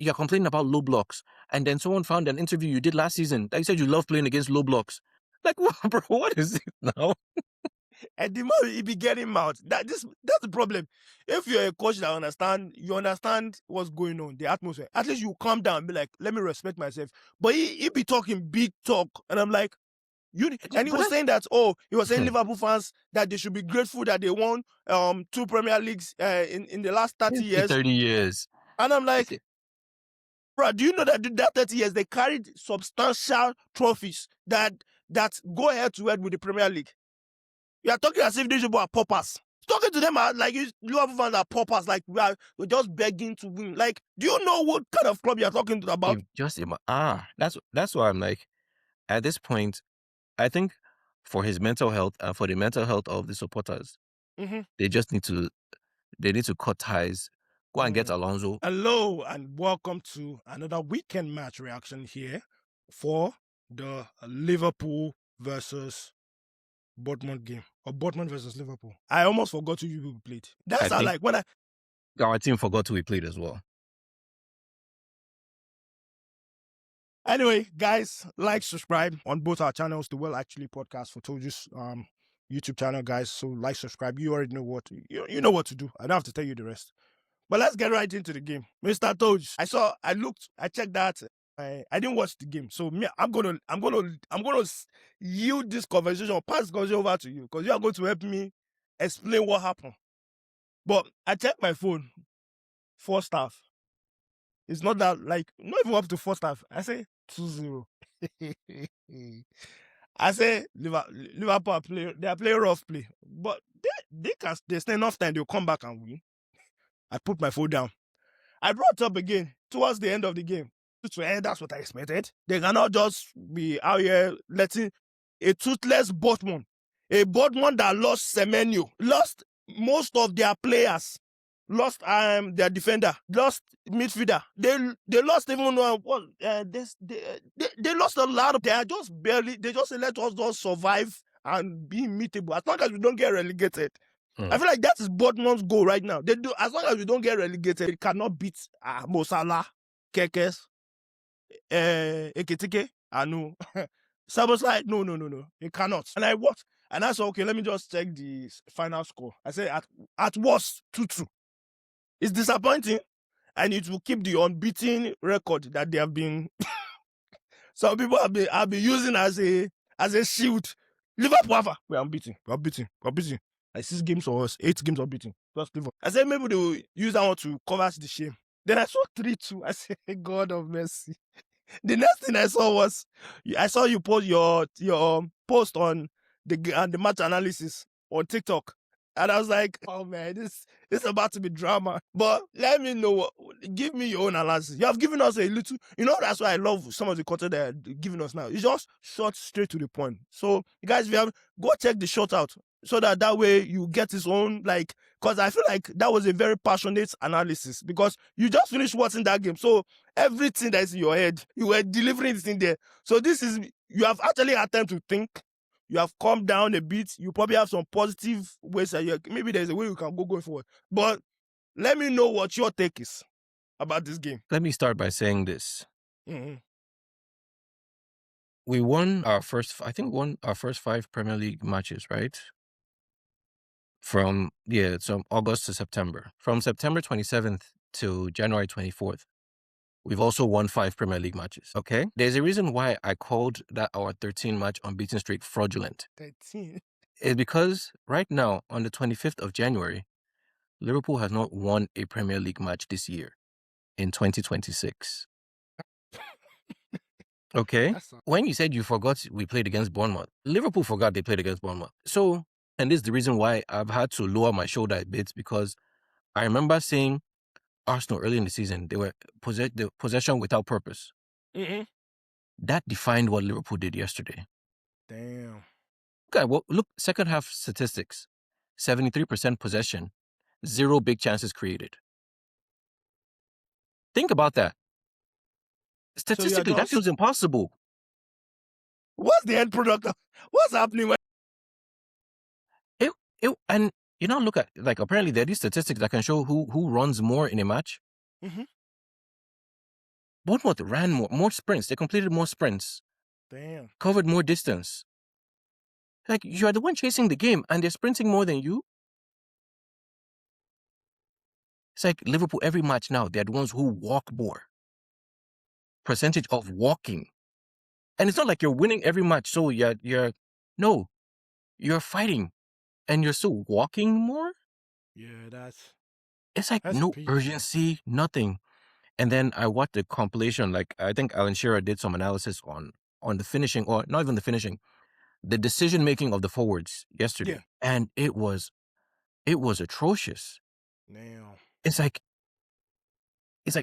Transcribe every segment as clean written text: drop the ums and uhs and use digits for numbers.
you're complaining about low blocks, and then someone found an interview you did last season that you said you love playing against low blocks. Like, bro, what is it now? And the more he be getting mouth, that's the problem. If you're a coach that you understand what's going on, the atmosphere. At least you calm down and be like, let me respect myself. But he be talking big talk, and I'm like, and he was saying that he was saying Liverpool fans that they should be grateful that they won 2 Premier Leagues in the last 30 years. 30 years. And I'm like, bro, do you know that that 30 years they carried substantial trophies that go head to head with the Premier League? You are talking as if these people are paupers. Talking to them like Liverpool fans are paupers, like we're just begging to win. Like, do you know what kind of club you're talking about? That's why I'm like, at this point, I think for his mental health and for the mental health of the supporters, they just need to cut ties. Go and get Alonso. Hello and welcome to another weekend match reaction here for the Liverpool versus Bournemouth game, or Bournemouth versus Liverpool. I almost forgot who you people played. That's how, like, when our team forgot who we played as well. Anyway, guys, like, subscribe on both our channels, the Well Actually podcast for Toju's YouTube channel, guys. So like, subscribe. You already know what you know what to do. I don't have to tell you the rest. But let's get right into the game. Mr. Toju, I checked that. I didn't watch the game, so I'm gonna yield this conversation, or pass the conversation over to you, because you are going to help me explain what happened. But I checked my phone. First half, it's not that, like, not even up to first half. I say 2-0. I say Liverpool are playing rough play, but they stay enough time, they'll come back and win. I put my phone down. I brought up again towards the end of the game. That's what I expected. They cannot just be out here letting a toothless Bournemouth, a Bournemouth that lost Semenyo, lost most of their players, lost their defender, lost midfielder. They lost even they lost a lot of. They are just barely. They just let us just survive and be meetable as long as we don't get relegated. I feel like that is Bournemouth's goal right now. They do, as long as we don't get relegated, they cannot beat Mo Salah, Kekes, Ekitike, Anu. So I was like, no, it cannot. And I watched, and I said, okay, let me just check the final score. I said, at worst, 2-2. It's disappointing, and it will keep the unbeaten record that they have been. Some people have been using as a shield. Liverpool, we're unbeaten. Like 6 games or 8 games unbeaten. I said maybe they will use that one to cover the shame. Then I saw 3-2. I said, God of mercy. The next thing I saw was, I saw you post your post on the match analysis on TikTok. And I was like, oh man, this is about to be drama. But let me know, give me your own analysis. You have given us a little, that's why I love some of the content they're giving us now. It's just short, straight to the point. So, guys, if you have, go check the shot out, so that way you get his own, like, because I feel like that was a very passionate analysis, because you just finished watching that game. So everything that's in your head, you were delivering it in there. So you have actually had time to think. You have calmed down a bit. You probably have some positive ways that maybe there's a way you can go going forward. But let me know what your take is about this game. Let me start by saying this. We won our first 5 Premier League matches, right? From August to September. From September 27th to January 24th. We've also won 5 Premier League matches, okay? There's a reason why I called that our 13-match unbeaten streak fraudulent. 13? It's because right now, on the 25th of January, Liverpool has not won a Premier League match this year, in 2026. Okay? When you said you forgot we played against Bournemouth, Liverpool forgot they played against Bournemouth. So, and this is the reason why I've had to lower my shoulder a bit, because I remember saying Arsenal early in the season, they were possession without purpose. That defined what Liverpool did yesterday. Damn. Okay, well, look, second half statistics. 73% possession, 0 big chances created. Think about that. Statistically, that feels impossible. What's the end product? What's happening? And look at, like, apparently there are these statistics that can show who runs more in a match. Bournemouth ran more sprints. They completed more sprints. Damn. Covered more distance. Like, you are the one chasing the game, and they're sprinting more than you. It's like Liverpool every match now, they're the ones who walk more. Percentage of walking. And it's not like you're winning every match, so you're fighting, and you're still walking more. Yeah, It's like that's no peak. urgency, nothing. And then I watched the compilation. Like, I think Alan Shearer did some analysis on the finishing, or not even the finishing, the decision making of the forwards yesterday, and it was atrocious. Damn. It's like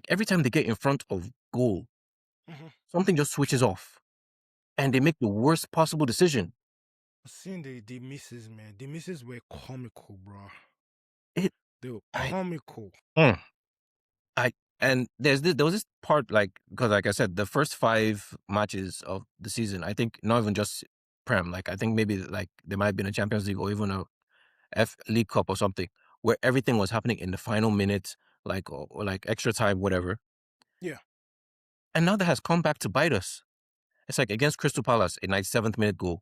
every time they get in front of goal, something just switches off, and they make the worst possible decision. Seeing the misses, man. The misses were comical, bro. They were comical. And there was this part, like, because like I said, the first 5 matches of the season, I think not even just Prem, like I think maybe like there might have been a Champions League or even a League Cup or something, where everything was happening in the final minutes, like or like extra time, whatever. Yeah. And now that has come back to bite us. It's like against Crystal Palace, a 97th minute goal.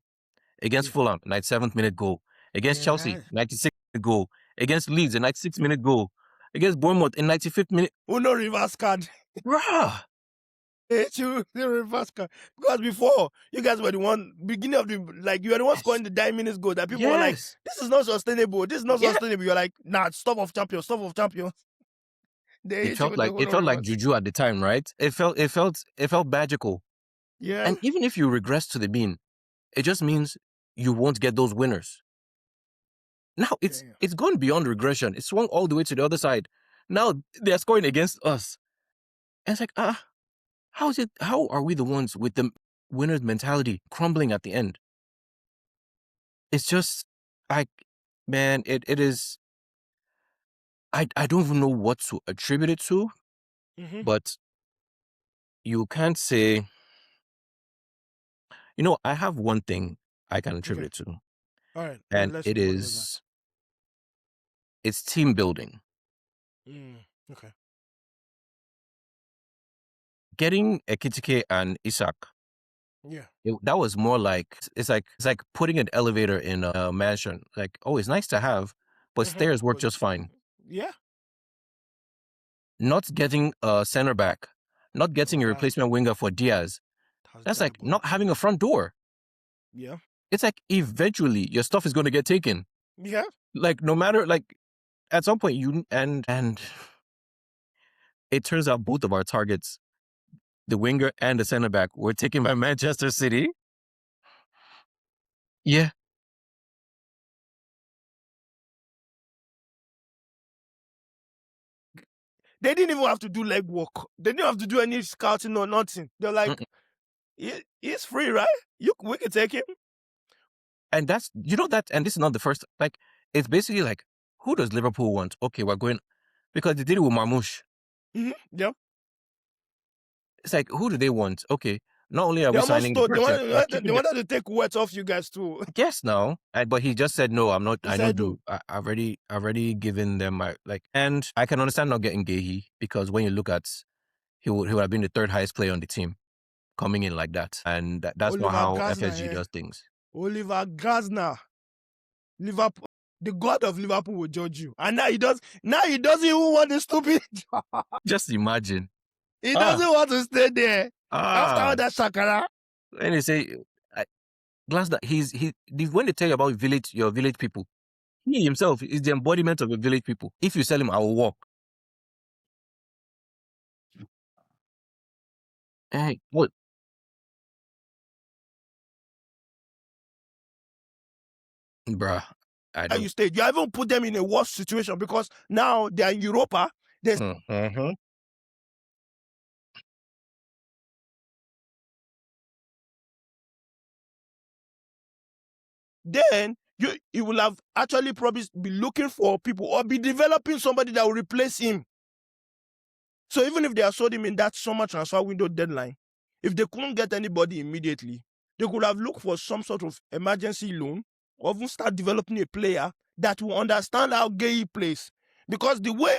Against Fulham, 97th minute goal. Against Chelsea, 96th minute goal. Against Leeds, a 96th minute goal. Against Bournemouth, in 95th minute. No reverse card. Bruh. The reverse card. Because before, you guys were the one, beginning of the, like, you were the one scoring the 9 minutes goal that people were like, this is not sustainable. This is not sustainable. You're like, nah, stop of champions. It felt like juju at the time, right? It felt magical. Yeah. And even if you regress to the mean, it just means you won't get those winners. Now it's gone beyond regression. It swung all the way to the other side. Now they're scoring against us. And it's like, how are we the ones with the winner's mentality crumbling at the end? It's just like, man, it is. I don't even know what to attribute it to, but you can't say. You know, I have one thing I can attribute it to. All right. And it's team building. Okay. Getting Ekitike and Isak. Yeah. That was more like, it's like putting an elevator in a mansion. Like, oh, it's nice to have, but stairs work just fine. Yeah. Not getting a center back, not getting a replacement winger for Diaz. That's like not having a front door. Yeah. It's like eventually your stuff is going to get taken. Yeah. Like, no matter, like, at some point and it turns out both of our targets, the winger and the center back, were taken by Manchester City. Yeah. They didn't even have to do leg work. They didn't have to do any scouting or nothing. They're like, he's free, right? We can take him. And that's, and this is not the first, like, it's basically like, who does Liverpool want? Okay, we're going, because they did it with Marmoush. Yeah. It's like, who do they want? Okay, not only are we signing they wanted to take words off you guys too. Yes, no, but he just said no. I'm not. I don't do. I've already given them my, like, and I can understand not getting Gehi, because when you look at, he would have been the 3rd highest player on the team, coming in like that, and that's not how FSG does things. Oliver Glasner, Liverpool, the god of Liverpool will judge you, and now he doesn't even want the stupid job. Just imagine. He doesn't want to stay there after all that shakara. And they say, Glasner, when they tell you about your village people, he himself is the embodiment of the village people. If you sell him, I will walk. Hey, what? Bruh, I don't. You stayed. You haven't put them in a worse situation, because now they are in Europa. Then you will have actually probably be looking for people, or be developing somebody that will replace him. So even if they have sold him in that summer transfer window deadline, if they couldn't get anybody immediately, they could have looked for some sort of emergency loan, or even start developing a player that will understand how Gay plays. Because the way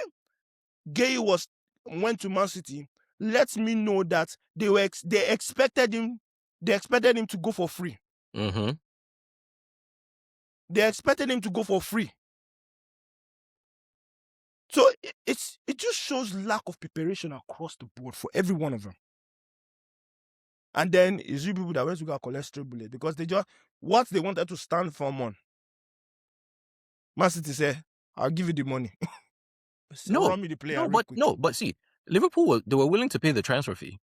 Gay went to Man City, lets me know that they expected him to go for free. Mm-hmm. They expected him to go for free. So it just shows lack of preparation across the board for every one of them. And then it's you people that went to go cholesterol bullet because they just what they wanted to stand firm on. Man City said, "I'll give you the money." Run me the player real quick. But see, Liverpool they were willing to pay the transfer fee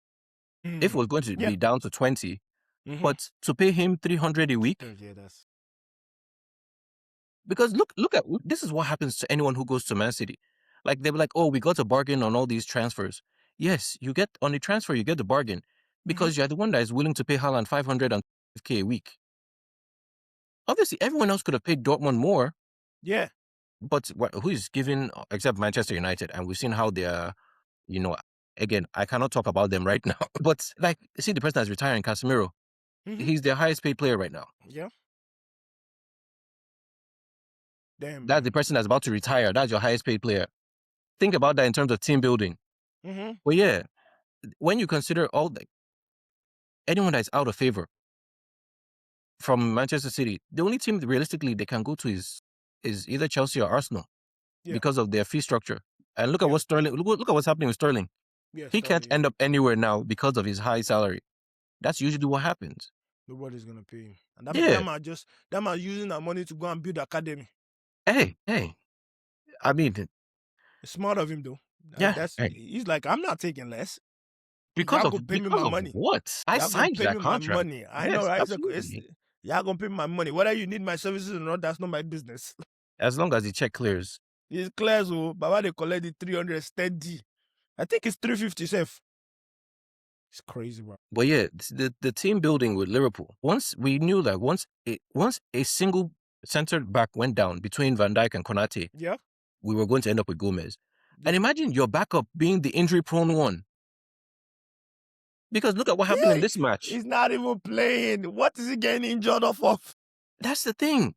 if it was going to be down to 20, but to pay him 300 a week. Yeah, that's because look at this is what happens to anyone who goes to Man City. Like they'll be like, oh, we got a bargain on all these transfers. Yes, you get on the transfer, you get the bargain because you're the one that is willing to pay Haaland 500k a week. Obviously, everyone else could have paid Dortmund more. Yeah. But who is giving, except Manchester United? And we've seen how they are, again, I cannot talk about them right now. But like, see the person that's retiring, Casemiro. He's their highest paid player right now. Yeah. Damn. That's the person that's about to retire. That's your highest paid player. Think about that in terms of team building. Well, yeah, when you consider anyone that's out of favor from Manchester City, the only team realistically they can go to is either Chelsea or Arsenal because of their fee structure. And look at what Sterling. Look at what's happening with Sterling. Yeah, he can't end up anywhere now because of his high salary. That's usually what happens. Nobody's gonna pay him, and that man using that money to go and build academy. Hey, I mean, it's smart of him though. Yeah, he's like, I'm not taking less. Because of money. What? I signed that contract. Money. I know, right? Y'all gonna pay me my money. Whether you need my services or not, that's not my business. As long as the check clears. It clears, but why they collect the 300 steady? I think it's 350 safe. It's crazy, bro. But yeah, the team building with Liverpool. Once we knew that once a single center back went down between Van Dijk and Konate, we were going to end up with Gomez. And imagine your backup being the injury-prone one. Because look at what happened in this match. He's not even playing. What is he getting injured off of? That's the thing.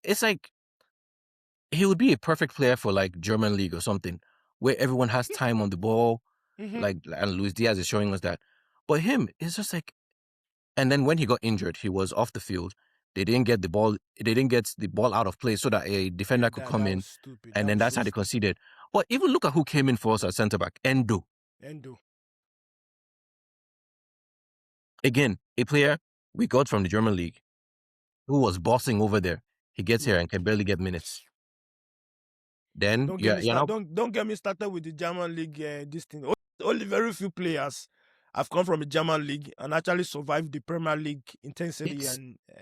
It's like he would be a perfect player for like German league or something, where everyone has time on the ball. And Luis Diaz is showing us that. But him, it's just like, and then when he got injured, he was off the field. They didn't get the ball. They didn't get the ball out of play so that a defender could come in. And then that's how they conceded. But even look at who came in for us at centre back, Endo. Again, a player we got from the German league who was bossing over there. He gets here and can barely get minutes. Then don't get me started with the German league. This thing. Only very few players have come from the German league and actually survived the Premier League intensity.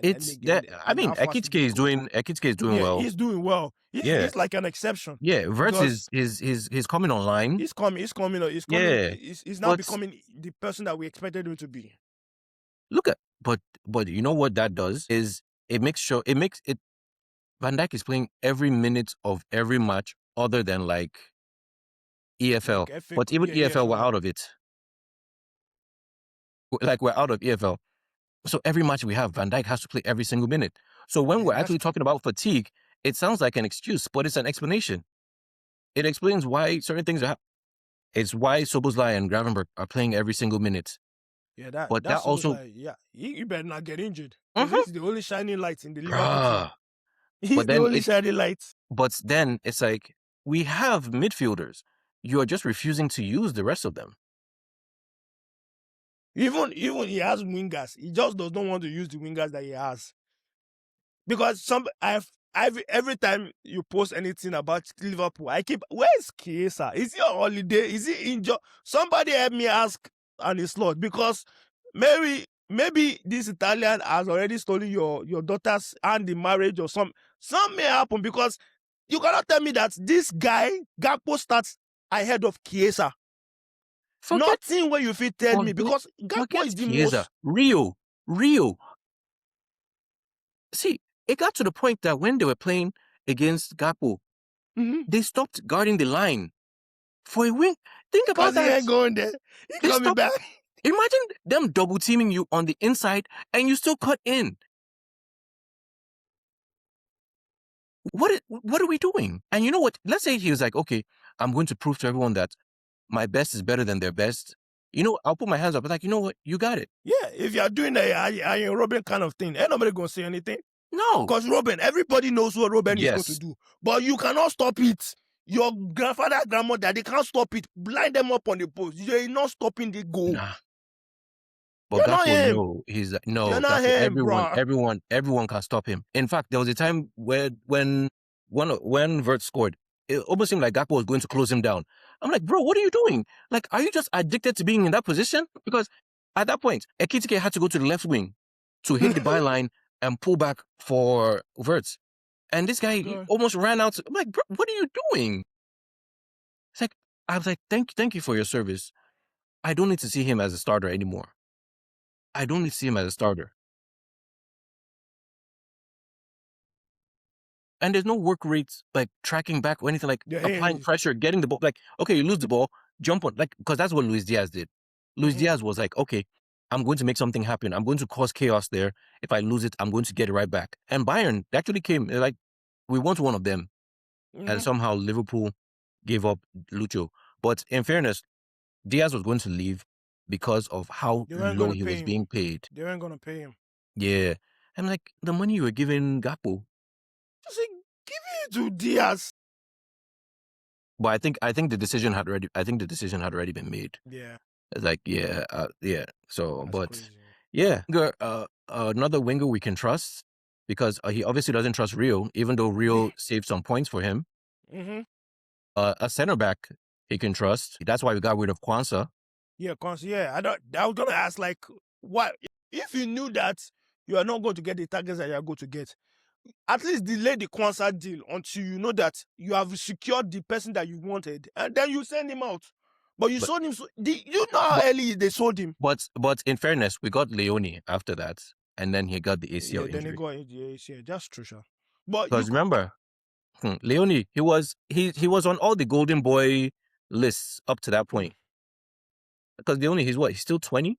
Ekitike is doing well. He's doing well. He's like an exception. Yeah, Wirtz is coming online. He's coming. He's now becoming the person that we expected him to be. Look at, but you know what that does is it makes it. Van Dijk is playing every minute of every match other than like EFL. But even EFL, we're out of it. Like we're out of EFL. So every match we have, Van Dijk has to play every single minute. So when we're actually talking about fatigue, it sounds like an excuse, but it's an explanation. It explains why certain things are. It's why Szoboszlai and Gravenberch are playing every single minute. Yeah, that also. You better not get injured. This is the only shining light in the Liverpool team. He's the only shining light. But then it's like, we have midfielders. You are just refusing to use the rest of them. Even he has wingers. He just does not want to use the wingers that he has. Because every time you post anything about Liverpool, I keep, where's Chiesa? Is he on holiday? Is he injured? Somebody help me ask Arne Slot, because maybe this Italian has already stolen your daughter's hand in marriage or something. Something may happen, because you cannot tell me that this guy, Gakpo, starts ahead of Chiesa. Nothing where you feel tell me, because Gakpo is the most... Rio. See, it got to the point that when they were playing against Gakpo, they stopped guarding the line for a wing. Think about that. He ain't going there. He's coming back. Imagine them double teaming you on the inside and you still cut in. What are we doing? And you know what? Let's say he was like, okay, I'm going to prove to everyone that my best is better than their best, I'll put my hands up. I'm like, you know what? You got it. Yeah, if you're doing a Robin kind of thing, ain't nobody gonna say anything. No. Because Robin, everybody knows what Robin is going to Yes. do. But you cannot stop it. Your grandfather, grandmother, they can't stop it. Blind them up on the post. You're not stopping the goal. Nah. But You're not Gakpo, him. no, You're not Gakpo, him, everyone can stop him. In fact, there was a time where when Vert scored, it almost seemed like Gakpo was going to close him down. I'm like, bro, what are you doing? Like, are you just addicted to being in that position? Because at that point, Ekitike had to go to the left wing to hit the byline and pull back for Vert. And this guy he almost ran out. I'm like, bro, what are you doing? It's like, I was like, thank you for your service. I don't need to see him as a starter anymore. I don't need to see him as a starter. And there's no work rates, like tracking back or anything, like applying pressure, getting the ball. Like, okay, you lose the ball, jump on, like, because that's what Luis Diaz did. Luis Diaz was like, okay, I'm going to make something happen. I'm going to cause chaos there. If I lose it, I'm going to get it right back. And Bayern actually came, like, we want one of them. And somehow Liverpool gave up Lucho. But in fairness, Diaz was going to leave because of how low he was being paid. They weren't going to pay him. Yeah. I'm like, the money you were giving Gakpo, just say, give it to Diaz. But I think the decision had already been made. Yeah. It's like, yeah. So, That's but crazy. yeah, another winger we can trust because he obviously doesn't trust Rio, even though Rio saved some points for him. A center back he can trust. That's why we got rid of Kwanzaa. Yeah, Kwanzaa. Yeah, I was gonna ask, like, what if you knew that you are not going to get the targets that you are going to get? At least delay the Kwanzaa deal until you know that you have secured the person that you wanted, and then you send him out. But you sold him. You know how early they sold him. But in fairness, we got Leone after that, and then he got the ACL injury. Then he got the ACL. That's true, sure. But because remember, Leone, he was on all the Golden Boy lists up to that point. Because Leone, he's still 20.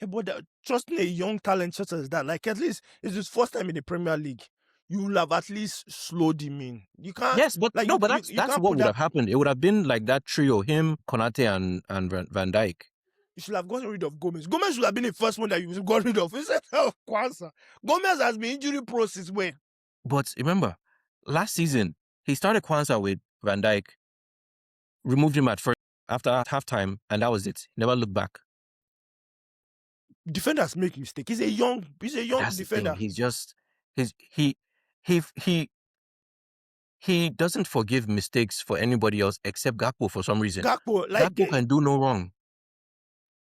Yeah, but trusting a young talent such as that, like, at least it's his first time in the Premier League. You will have at least slowed him in. You can't. Yes, but like, but that's what would have happened. It would have been like that trio: him, Konate, and Van Dijk. You should have gotten rid of Gomez. Gomez should have been the first one that you got rid of instead of Kwanzaa. Gomez has been injury process when. But remember, last season he started Kwanzaa with Van Dijk, removed him at first after halftime, and that was it. Never looked back. Defenders make mistakes. He's a young That's defender. He's just he doesn't forgive mistakes for anybody else except Gakpo for some reason. Gakpo can do no wrong.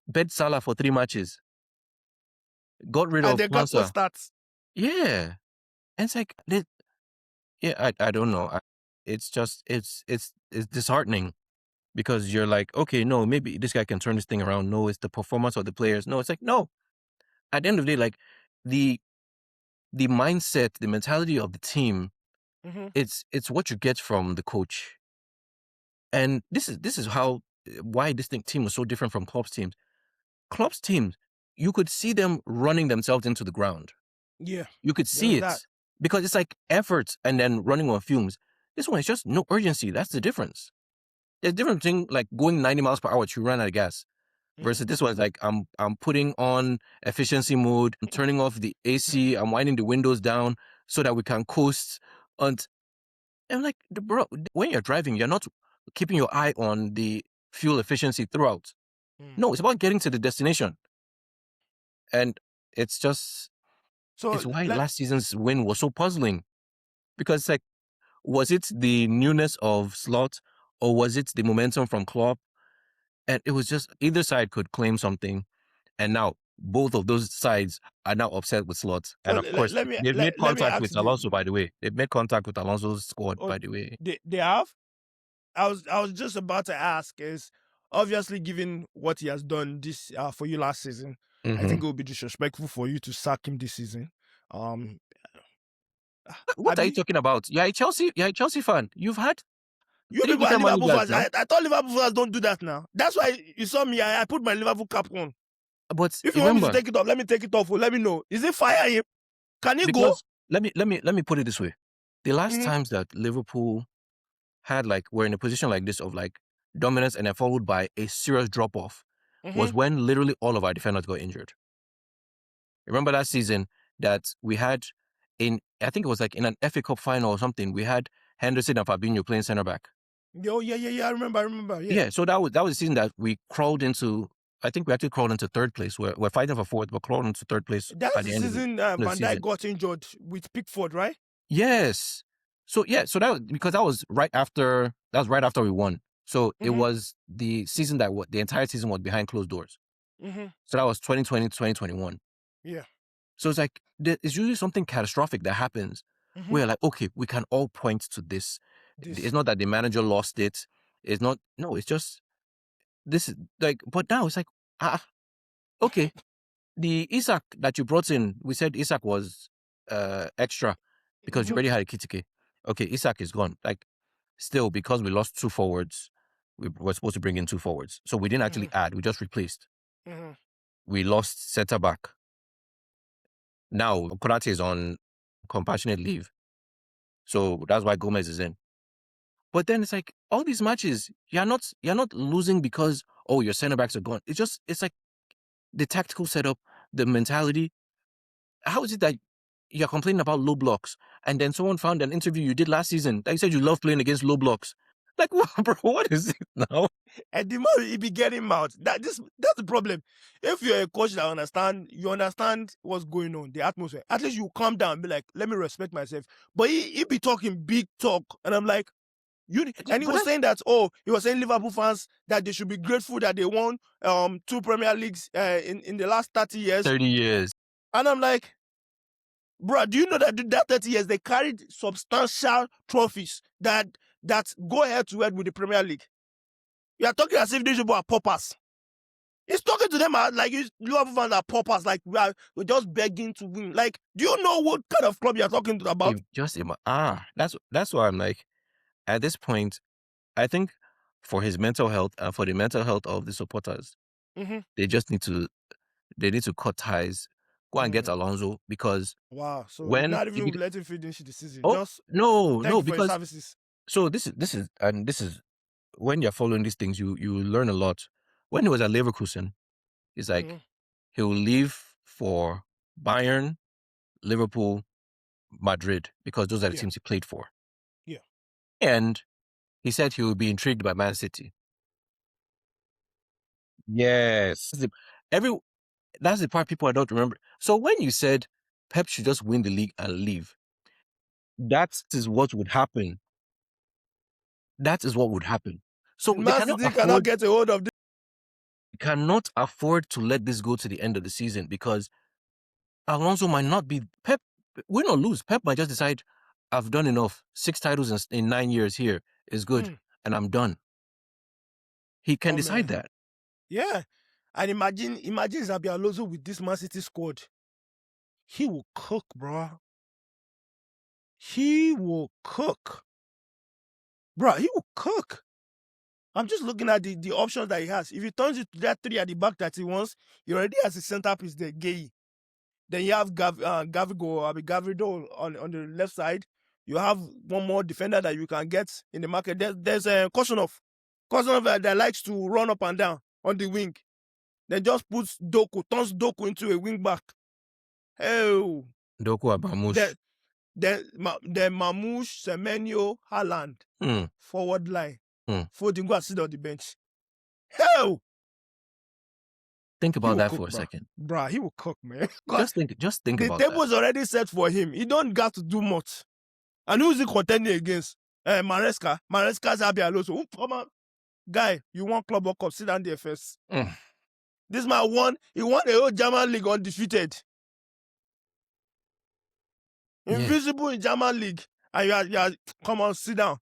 Bet Salah for 3 matches. Got rid of Kwanzaa. Stats. Yeah. And it's like, I don't know. It's just, it's disheartening because you're like, okay, no, maybe this guy can turn this thing around. No, it's the performance of the players. No, it's like, no. At the end of the day, like the mindset, the mentality of the team, it's what you get from the coach. And this is why this team was so different from Klopp's teams. Klopp's teams, you could see them running themselves into the ground. Yeah. You could see it because it's like effort and then running on fumes. This one is just no urgency. That's the difference. There's a difference between like going 90 miles per hour to run out of gas versus this one's like I'm putting on efficiency mode, I'm turning off the AC, I'm winding the windows down so that we can coast. And I'm like, bro, when you're driving, you're not keeping your eye on the fuel efficiency throughout. No, it's about getting to the destination. And it's just, it's why last season's win was so puzzling. Because it's like, was it the newness of Slot or was it the momentum from Klopp? And it was just, either side could claim something. And now both of those sides are now upset with Slot. And of course, they've made contact with Alonso, by the way. They've made contact with Alonso's squad, by the way. They have? I was just about to ask, is obviously given what he has done this for you last season, I think it would be disrespectful for you to sack him this season. What are you talking about? You're a Chelsea fan. You've had you people are Liverpool fans. I thought Liverpool fans don't do that now. That's why you saw me. I put my Liverpool cap on. But if you want me to take it off, let me take it off. Let me know. Is it fire him? Can he go? Let me put it this way. The last times that Liverpool had were in a position like this of like dominance and then followed by a serious drop-off was when literally all of our defenders got injured. Remember that season that we had I think it was like in an FA Cup final or something, we had Henderson and Fabinho playing centre back. Oh, yeah. I remember. Yeah. Yeah, so that was the season that we crawled into. I think we actually crawled into third place. We're fighting for fourth, but crawled into third place That's at the the end season of the Van season. Dijk got injured with Pickford, right? Yes. So that was because that was right after we won. So it was the season that the entire season was behind closed doors. So that was 2020, 2021. Yeah. So it's like it's usually something catastrophic that happens where like, okay, we can all point to this. It's not that the manager lost it. It's not. No, it's just this is like. But now it's like, okay, the Isak that you brought in, we said Isak was extra because you already had a Kitike. Okay, Isak is gone. Like, still, because we lost 2 forwards, we were supposed to bring in 2 forwards. So we didn't actually add, we just replaced. We lost centre back. Now, Konate is on compassionate leave. So that's why Gomez is in. But then it's like, all these matches, you're not losing because, oh, your centre backs are gone. It's like the tactical setup, the mentality. How is it that you're complaining about low blocks and then someone found an interview you did last season that you said you love playing against low blocks? Like, what, bro? What is it now? And the more he be getting mouth, that's the problem. If you're a coach that you understand what's going on, the atmosphere. At least you calm down and be like, let me respect myself. But he be talking big talk, and I'm like, and he was saying that he was saying Liverpool fans that they should be grateful that they won 2 Premier Leagues in the last 30 years. 30 years. And I'm like, bro, do you know that that 30 years they carried substantial trophies that go head to head with the Premier League? You are talking as if these people are paupers. He's talking to them like Liverpool fans are paupers, like we're just begging to win. Like, do you know what kind of club you're talking about? That's why I'm like, at this point, I think for his mental health and for the mental health of the supporters, they just need to cut ties, go and get Alonso, because so not even let him finish the season. Just no, thank you for because your services. So this is when you're following these things, you learn a lot. When he was at Leverkusen, it's like he'll leave for Bayern, Liverpool, Madrid, because those are the teams he played for. Yeah. And he said he would be intrigued by Man City. Yes. That's the part people don't remember. So when you said Pep should just win the league and leave, that is what would happen. That is what would happen. So Man City cannot get a hold of this. Cannot afford to let this go to the end of the season, because Alonso might not be Pep. Win or lose, Pep might just decide, I've done enough. 6 titles in 9 years here is good, and I'm done. He can decide that. Yeah. And imagine Xabi Alonso with this Man City squad. He will cook, bro. He will cook. Bro, he will cook. I'm just looking at the options that he has. If he turns it to that 3 at the back that he wants, he already has a centerpiece there, Gay. Then you have Gavido on the left side. You have one more defender that you can get in the market. There's Kosunov that likes to run up and down on the wing. Then just puts turns Doku into a wing back. Oh, Doku and Mamouche. Then Mamouche, Semenyo, Haaland, forward line. Foden go and sit on the bench. Hell! Think about that for a second. Bruh, he will cook, man. Just think about that. The table's already set for him. He don't got to do much. And who's he contending against? Maresca. Maresca's Xabi Alonso. Come on. Guy, you want Club World Cup. Sit down there first. This man won the whole German league undefeated. Invisible in German league. And you are come on, sit down.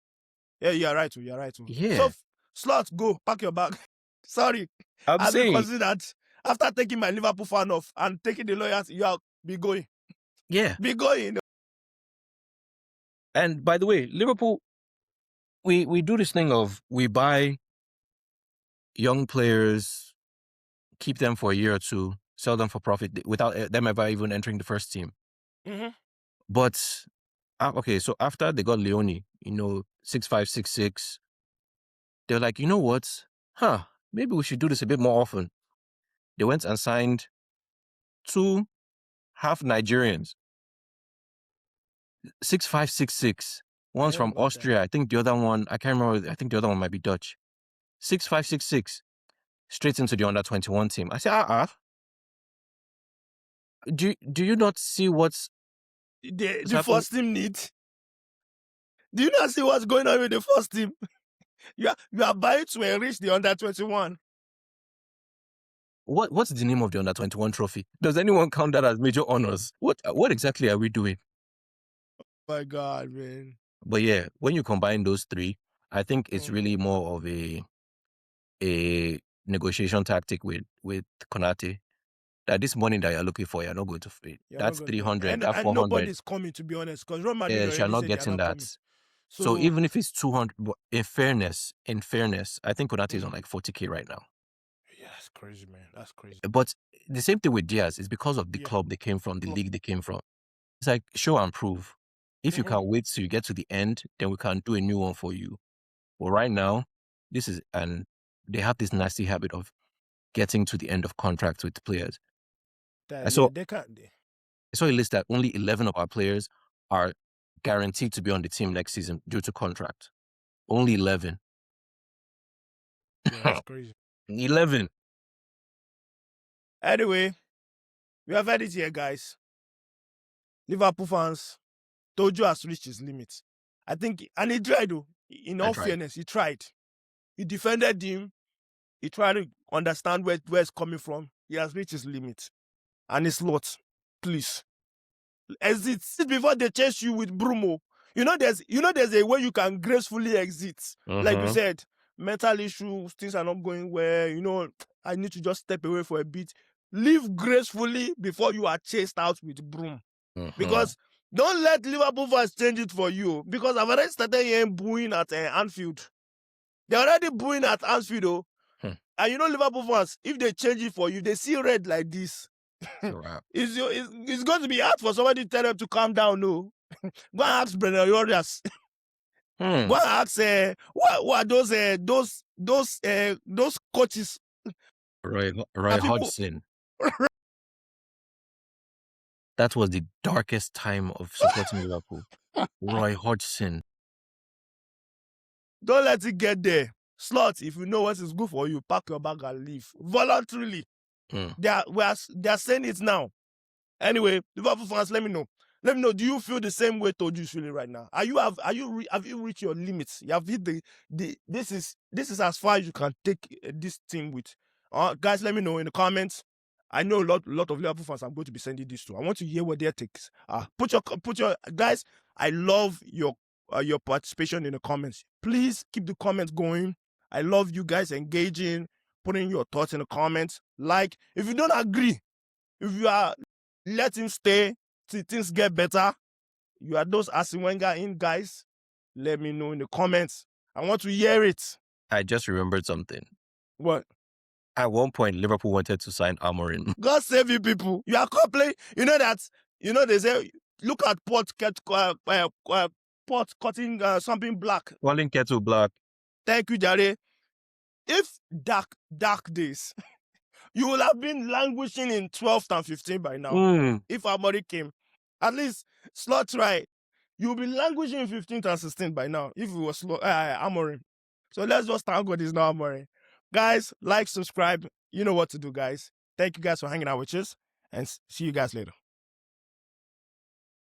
Yeah, you're right. Yeah. So, Slot, go, pack your bag. Sorry. I'm saying, consider that after taking my Liverpool fan off and taking the lawyers, you are be going. Yeah. Be going. And by the way, Liverpool, we do this thing of we buy young players, keep them for a year or two, sell them for profit without them ever even entering the first team. But okay, so after they got Leone, 6'5", 6'6", They're like, you know what? Maybe we should do this a bit more often. They went and signed 2 half Nigerians, 6'5", 6'6". One's I heard from about that. Austria. I think the other one, I can't remember. I think the other one might be Dutch. 6'5", 6'6", straight into the under-21 team. I said, do you not see what's The happening? first team needs. Do you not see what's going on with the first team? you are buying to enrich the under-21. What's the name of the under-21 trophy? Does anyone count that as major honors? What exactly are we doing? My God, man. But yeah, when you combine those 3, I think it's really more of a negotiation tactic with Konate. That this money that you're looking for, you're not going to fit. That's 300, that 400. Nobody's coming, to be honest, because Real Madrid You're already not said they're getting not that. coming. So even if it's 200, in fairness, I think Konate is on like 40K right now. Yeah, that's crazy, man. That's crazy. But the same thing with Diaz is because of the club they came from, the league they came from. It's like show and prove. If you can't wait till you get to the end, then we can do a new one for you. But right now, they have this nasty habit of getting to the end of contracts with players. I saw a list that only 11 of our players are guaranteed to be on the team next season due to contract. Only 11. Yeah, that's crazy. 11. Anyway, we have had it here, guys. Liverpool fans, Toju has reached his limits. I think, and he tried though. In all fairness, he tried. He defended him. He tried to understand where it's coming from. He has reached his limit. Arne Slot, please exit before they chase you with Brumo. There's a way you can gracefully exit. Like you said, mental issues, things are not going well. I need to just step away for a bit. Leave gracefully before you are chased out with broom. Because don't let Liverpool fans change it for you. Because I've already started hearing booing at Anfield. They're already booing at Anfield, though. And Liverpool fans, if they change it for you, they see red like this. It's going to be hard for somebody to tell them to calm down, no. Go and ask Brennan Rodgers. Go and ask what are those coaches. Roy Hodgson. That was the darkest time of supporting Liverpool. Roy Hodgson. Don't let it get there. Slot, if you know what is good for you, pack your bag and leave. Voluntarily. They are saying it now. Anyway, Liverpool fans, let me know. Let me know. Do you feel the same way Toju is feeling right now? Have you reached your limits? You have hit this is as far as you can take this team with. Guys, let me know in the comments. I know a lot of Liverpool fans I'm going to be sending this to. I want to hear what their takes are. Put your guys. I love your participation in the comments. Please keep the comments going. I love you guys engaging, putting your thoughts in the comments. Like, if you don't agree, if you are let him stay till things get better, you are those Arsene Wenger in, guys, let me know in the comments. I want to hear it. I just remembered something. What? At one point, Liverpool wanted to sign Amorim. God save you people. You are complaining. They say, look at pot cutting something black. Calling kettle black. Thank you, Jare. If dark days, you will have been languishing in 12th and 15th by now. If Amorim came. At least, Slot try. You'll be languishing in 15th and 16th by now if it was Amorim. So let's just thank God it's not Amorim. Guys, like, subscribe. You know what to do, guys. Thank you guys for hanging out with us. And see you guys later.